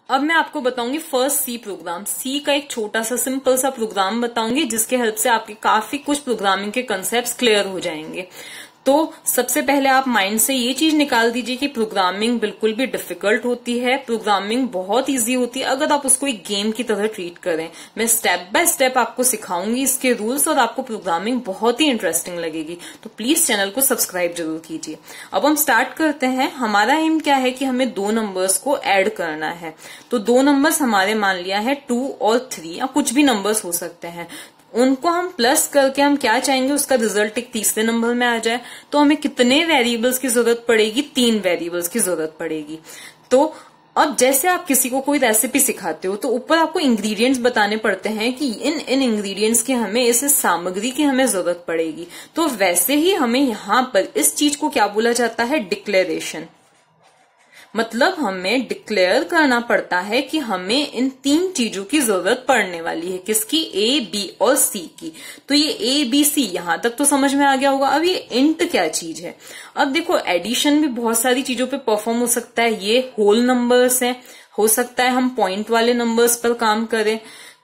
अब मैं आपको बताऊंगी फर्स्ट सी प्रोग्राम। सी का एक छोटा सा सिंपल सा प्रोग्राम बताऊंगी जिसके हेल्प से आपके काफी कुछ प्रोग्रामिंग के कंसेप्ट्स क्लियर हो जाएंगे। तो सबसे पहले आप माइंड से ये चीज निकाल दीजिए कि प्रोग्रामिंग बिल्कुल भी डिफिकल्ट होती है, प्रोग्रामिंग बहुत इजी होती है अगर आप उसको एक गेम की तरह ट्रीट करें। मैं स्टेप बाय स्टेप आपको सिखाऊंगी इसके रूल्स और आपको प्रोग्रामिंग बहुत ही इंटरेस्टिंग लगेगी। तो प्लीज चैनल को सब्सक्राइब जरूर कीजिए। अब हम स्टार्ट करते हैं। हमारा एम क्या है कि हमें दो नंबर्स को ऐड करना है। तो दो नंबर्स हमारे मान लिया है 2 और 3 या कुछ भी नंबर्स हो सकते हैं, उनको हम प्लस करके हम क्या चाहेंगे उसका रिजल्ट एक तीसरे नंबर में आ जाए। तो हमें कितने वेरिएबल्स की जरूरत पड़ेगी? 3 वेरिएबल्स की जरूरत पड़ेगी। तो अब जैसे आप किसी को कोई रेसिपी सिखाते हो तो ऊपर आपको इंग्रेडिएंट्स बताने पड़ते हैं कि इन इंग्रेडिएंट्स की हमें इस सामग्री की हमें जरूरत पड़ेगी। तो वैसे ही हमें यहाँ पर इस चीज को क्या बोला जाता है? डिक्लेरेशन। मतलब हमें डिक्लेयर करना पड़ता है कि हमें इन 3 चीजों की जरूरत पड़ने वाली है। किसकी? ए, बी और सी की। तो ये ए, बी, सी यहां तक तो समझ में आ गया होगा। अब ये इंट क्या चीज है? अब देखो एडिशन भी बहुत सारी चीजों पे परफॉर्म हो सकता है। ये होल नंबर्स है, हो सकता है हम पॉइंट वाले नंबर्स पर काम करें।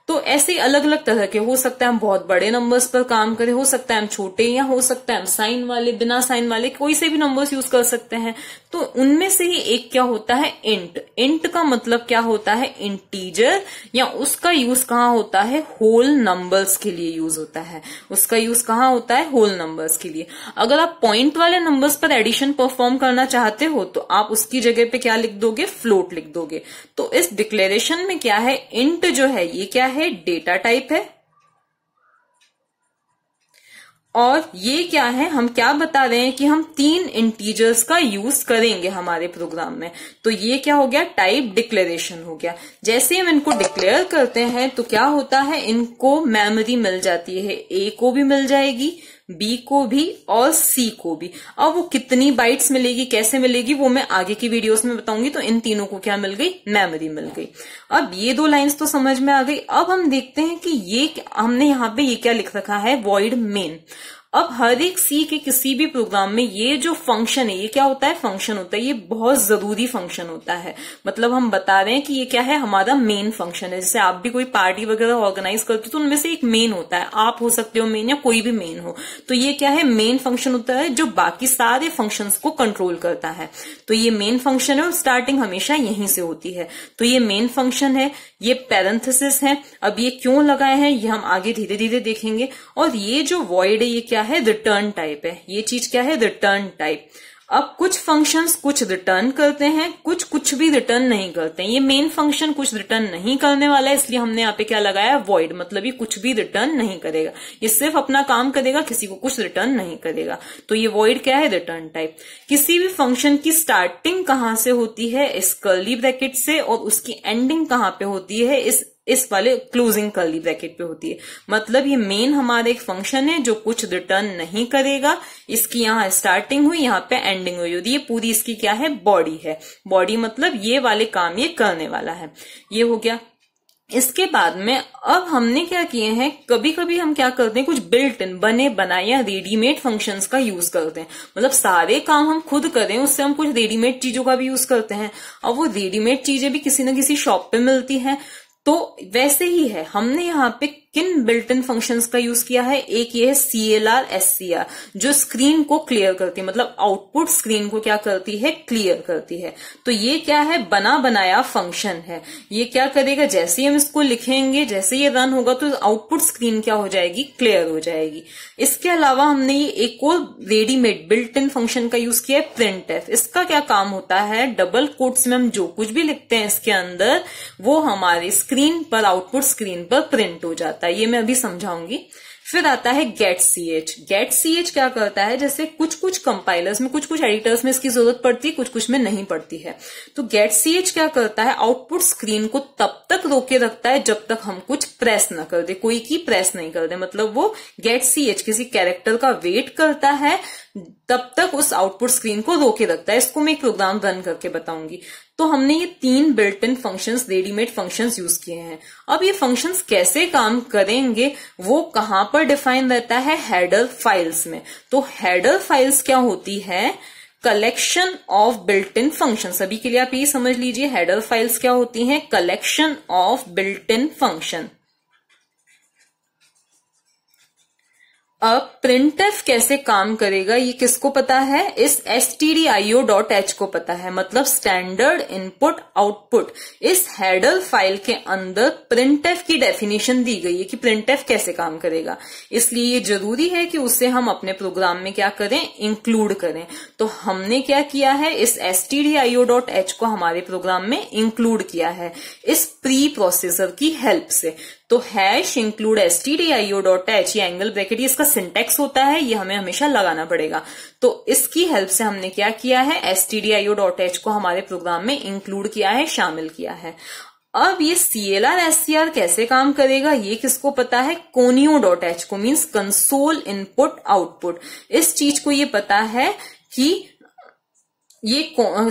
तो ऐसे अलग अलग तरह के हो सकता है हम बहुत बड़े नंबर्स पर काम करें, हो सकता है हम छोटे, या हो सकता है हम साइन वाले, बिना साइन वाले, कोई से भी नंबर्स यूज कर सकते हैं। तो उनमें से ही एक क्या होता है? इंट। इंट का मतलब क्या होता है? इंटीजर, या उसका यूज कहाँ होता है? होल नंबर्स के लिए यूज होता है। उसका यूज कहाँ होता है? होल नंबर्स के लिए। अगर आप पॉइंट वाले नंबर्स पर एडिशन परफॉर्म करना चाहते हो तो आप उसकी जगह पे क्या लिख दोगे? फ्लोट लिख दोगे। तो इस डिक्लेरेशन में क्या है? इंट जो है ये क्या है? डेटा टाइप है। और ये क्या है? हम क्या बता रहे हैं कि हम 3 इंटीजर्स का यूज करेंगे हमारे प्रोग्राम में। तो ये क्या हो गया? टाइप डिक्लेरेशन हो गया। जैसे हम इनको डिक्लेयर करते हैं तो क्या होता है? इनको मेमोरी मिल जाती है। ए को भी मिल जाएगी, बी को भी और सी को भी। अब वो कितनी बाइट्स मिलेगी, कैसे मिलेगी, वो मैं आगे की वीडियोस में बताऊंगी। तो इन तीनों को क्या मिल गई? मेमोरी मिल गई। अब ये 2 लाइंस तो समझ में आ गई। अब हम देखते हैं कि ये हमने यहाँ पे ये क्या लिख रखा है? Void main. अब हर एक सी के किसी भी प्रोग्राम में ये जो फंक्शन है ये क्या होता है? फंक्शन होता है। ये बहुत जरूरी फंक्शन होता है। मतलब हम बता रहे हैं कि ये क्या है? हमारा मेन फंक्शन है। जैसे आप भी कोई पार्टी वगैरह ऑर्गेनाइज करते हो तो उनमें से एक मेन होता है। आप हो सकते हो मेन, या कोई भी मेन हो। तो ये क्या है? मेन फंक्शन होता है जो बाकी सारे फंक्शंस को कंट्रोल करता है। तो ये मेन फंक्शन है और स्टार्टिंग हमेशा यहीं से होती है। तो ये मेन फंक्शन है। ये पैरेंथेसिस है। अब ये क्यों लगाए हैं ये हम आगे धीरे धीरे देखेंगे। और ये जो वॉइड है ये क्या है? रिटर्न टाइप है। ये चीज क्या है? Return type. अब कुछ फंक्शंस कुछ रिटर्न करते हैं, कुछ भी रिटर्न नहीं करते हैं। ये मेन फंक्शन कुछ रिटर्न नहीं करने वाला है, इसलिए हमने यहाँ पे क्या लगाया? वॉइड। मतलब ये कुछ भी रिटर्न नहीं करेगा, ये सिर्फ अपना काम करेगा, किसी को कुछ रिटर्न नहीं करेगा। तो ये वॉइड क्या है? Return type. किसी भी फंक्शन की स्टार्टिंग कहाँ से होती है? इस कर्ली ब्रैकेट से, और उसकी एंडिंग कहाँ पे होती है? इस वाले क्लोजिंग कर्ली ब्रैकेट पे होती है। मतलब ये मेन हमारा एक फंक्शन है जो कुछ रिटर्न नहीं करेगा। इसकी यहाँ स्टार्टिंग हुई, यहाँ पे एंडिंग हुई, ये पूरी इसकी क्या है? बॉडी है। बॉडी मतलब ये वाले काम ये करने वाला है। ये हो गया। इसके बाद में अब हमने क्या किए हैं? कभी कभी हम क्या करते हैं? कुछ बिल्ट इन बने बनाए या रेडीमेड फंक्शंस का यूज करते हैं। मतलब सारे काम हम खुद करें उससे हम कुछ रेडीमेड चीजों का भी यूज करते हैं। और वो रेडीमेड चीजें भी किसी न किसी शॉप पे मिलती हैं। तो वैसे ही है, हमने यहाँ पे किन बिल्ट इन फंक्शंस का यूज किया है? एक ये है CLR SCR जो स्क्रीन को क्लियर करती है। मतलब आउटपुट स्क्रीन को क्या करती है? क्लियर करती है। तो ये क्या है? बना बनाया फंक्शन है। ये क्या करेगा? जैसे ही हम इसको लिखेंगे, जैसे ये रन होगा तो आउटपुट स्क्रीन क्या हो जाएगी? क्लियर हो जाएगी। इसके अलावा हमने ये एक और रेडीमेड बिल्ट इन फंक्शन का यूज किया है, printf। इसका क्या काम होता है? डबल कोट्स में हम जो कुछ भी लिखते हैं इसके अंदर वो हमारे स्क्रीन पर, आउटपुट स्क्रीन पर प्रिंट हो जाता है। ये मैं अभी समझाऊंगी। फिर आता है getch। getch क्या करता है? जैसे कुछ कंपाइलर्स में, कुछ एडिटर्स में इसकी जरूरत पड़ती है, कुछ में नहीं पड़ती है। तो getch क्या करता है? आउटपुट स्क्रीन को तब तक रोके रखता है जब तक हम कुछ प्रेस ना कर दे, कोई की प्रेस नहीं कर दे। मतलब वो getch किसी कैरेक्टर का वेट करता है, तब तक उस आउटपुट स्क्रीन को रोके रखता है। इसको मैं एक प्रोग्राम रन करके बताऊंगी। तो हमने ये 3 built in functions, readymade functions use किए हैं। अब ये फंक्शंस कैसे काम करेंगे वो कहां पर डिफाइन रहता है? हेडर फाइल्स में। तो हेडर फाइल्स क्या होती है? Collection of built in function. सभी के लिए आप ये समझ लीजिए हेडर फाइल्स क्या होती हैं, collection of built in function. अब printf कैसे काम करेगा ये किसको पता है, इस stdio.h को पता है, मतलब स्टैंडर्ड इनपुट आउटपुट। इस हेडर फाइल के अंदर printf की डेफिनेशन दी गई है कि printf कैसे काम करेगा, इसलिए ये जरूरी है कि उसे हम अपने प्रोग्राम में क्या करें, इंक्लूड करें। तो हमने क्या किया है, इस stdio.h को हमारे प्रोग्राम में इंक्लूड किया है इस प्री प्रोसेसर की हेल्प से। तो हैश इंक्लूड stdio.h, ये एंगल ब्रैकेट, ये इसका सिंटेक्स होता है, ये हमें हमेशा लगाना पड़ेगा। तो इसकी हेल्प से हमने क्या किया है, stdio.h को हमारे प्रोग्राम में इंक्लूड किया है, शामिल किया है। अब ये CLR SCR कैसे काम करेगा ये किसको पता है, conio.h को, मीन्स कंसोल इनपुट आउटपुट। इस चीज को ये पता है कि ये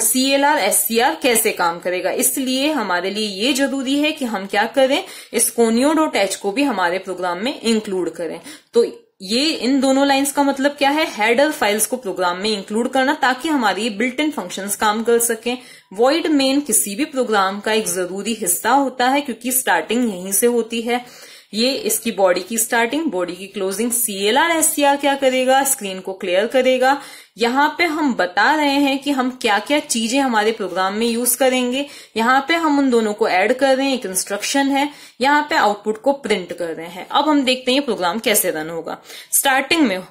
CLR SCR कैसे काम करेगा, इसलिए हमारे लिए ये जरूरी है कि हम क्या करें, इस conio.h को भी हमारे प्रोग्राम में इंक्लूड करें। तो ये इन दोनों लाइंस का मतलब क्या है, हेडर फाइल्स को प्रोग्राम में इंक्लूड करना ताकि हमारी बिल्ट इन फंक्शंस काम कर सकें। वॉइड मेन किसी भी प्रोग्राम का एक जरूरी हिस्सा होता है क्योंकि स्टार्टिंग यहीं से होती है। ये इसकी बॉडी की स्टार्टिंग, बॉडी की क्लोजिंग। CLR SCR क्या करेगा, स्क्रीन को क्लियर करेगा। यहाँ पे हम बता रहे हैं कि हम क्या क्या चीजें हमारे प्रोग्राम में यूज करेंगे। यहाँ पे हम उन दोनों को ऐड कर रहे हैं, एक इंस्ट्रक्शन है, यहाँ पे आउटपुट को प्रिंट कर रहे हैं। अब हम देखते हैं ये प्रोग्राम कैसे रन होगा। स्टार्टिंग में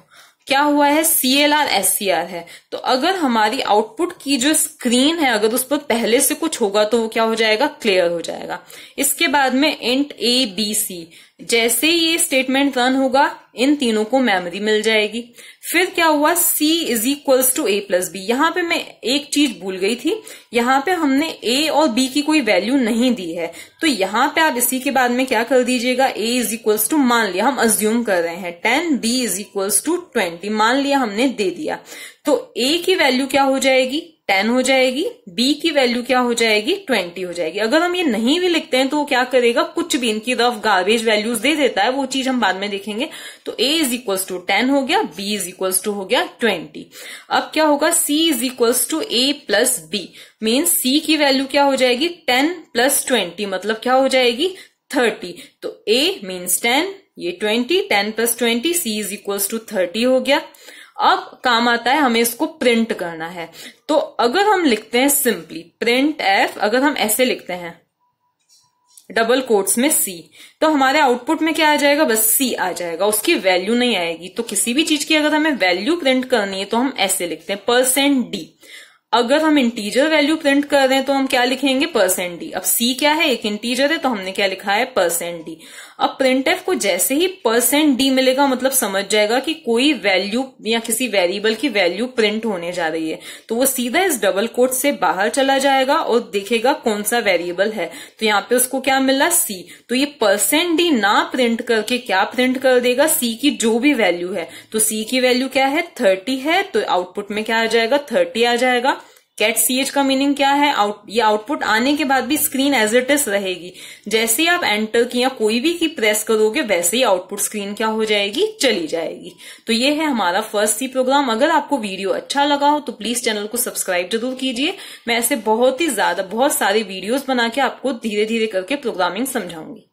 क्या हुआ है, CLR SCR है, तो अगर हमारी आउटपुट की जो स्क्रीन है अगर उस पर पहले से कुछ होगा तो वो क्या हो जाएगा, क्लियर हो जाएगा। इसके बाद में इंट ABC, जैसे ये स्टेटमेंट रन होगा इन तीनों को मेमोरी मिल जाएगी। फिर क्या हुआ, C = A+B। यहाँ पे मैं एक चीज भूल गई थी, यहाँ पे हमने A और B की कोई वैल्यू नहीं दी है, तो यहाँ पे आप इसी के बाद में क्या कर दीजिएगा, A मान लिया, हम अज्यूम कर रहे हैं 10, B = 20 मान लिया हमने दे दिया। तो A की वैल्यू क्या हो जाएगी, 10 हो जाएगी, B की वैल्यू क्या हो जाएगी, 20 हो जाएगी। अगर हम ये नहीं भी लिखते हैं तो वो क्या करेगा, कुछ भी इनकी रफ गार्बेज वैल्यूज दे देता है, वो चीज हम बाद में देखेंगे। तो A = 10 हो गया, B = हो गया 20। अब क्या होगा, C = A+B, मीन्स C की वैल्यू क्या हो जाएगी, 10 + 20 मतलब क्या हो जाएगी, 30। तो A मीन्स 10, ये 20, 10 + 20, C = 30 हो गया। अब काम आता है हमें इसको प्रिंट करना है। तो अगर हम लिखते हैं सिंपली printf, अगर हम ऐसे लिखते हैं डबल कोट्स में C, तो हमारे आउटपुट में क्या आ जाएगा, बस C आ जाएगा, उसकी वैल्यू नहीं आएगी। तो किसी भी चीज की अगर हमें वैल्यू प्रिंट करनी है तो हम ऐसे लिखते हैं %D। अगर हम इंटीजर वैल्यू प्रिंट कर रहे हैं तो हम क्या लिखेंगे, %D। अब C क्या है, एक इंटीजर है, तो हमने क्या लिखा है, %D। अब printf को जैसे ही %D मिलेगा मतलब समझ जाएगा कि कोई वैल्यू या किसी वेरिएबल की वैल्यू प्रिंट होने जा रही है, तो वो सीधा इस डबल कोट से बाहर चला जाएगा और देखेगा कौन सा वेरिएबल है। तो यहाँ पे उसको क्या मिला, C। तो ये %D ना प्रिंट करके क्या प्रिंट कर देगा, C की जो भी वैल्यू है। तो C की वैल्यू क्या है, 30 है, तो आउटपुट में क्या आ जाएगा, 30 आ जाएगा। गेट CH का मीनिंग क्या है, ये आउटपुट आने के बाद भी स्क्रीन एज इट इज रहेगी। जैसे ही आप एंटर की या कोई भी की प्रेस करोगे वैसे ही आउटपुट स्क्रीन क्या हो जाएगी, चली जाएगी। तो ये है हमारा फर्स्ट C प्रोग्राम। अगर आपको वीडियो अच्छा लगा हो तो प्लीज चैनल को सब्सक्राइब जरूर कीजिए। मैं ऐसे बहुत सारे वीडियोस बना के आपको धीरे धीरे करके प्रोग्रामिंग समझाऊंगी।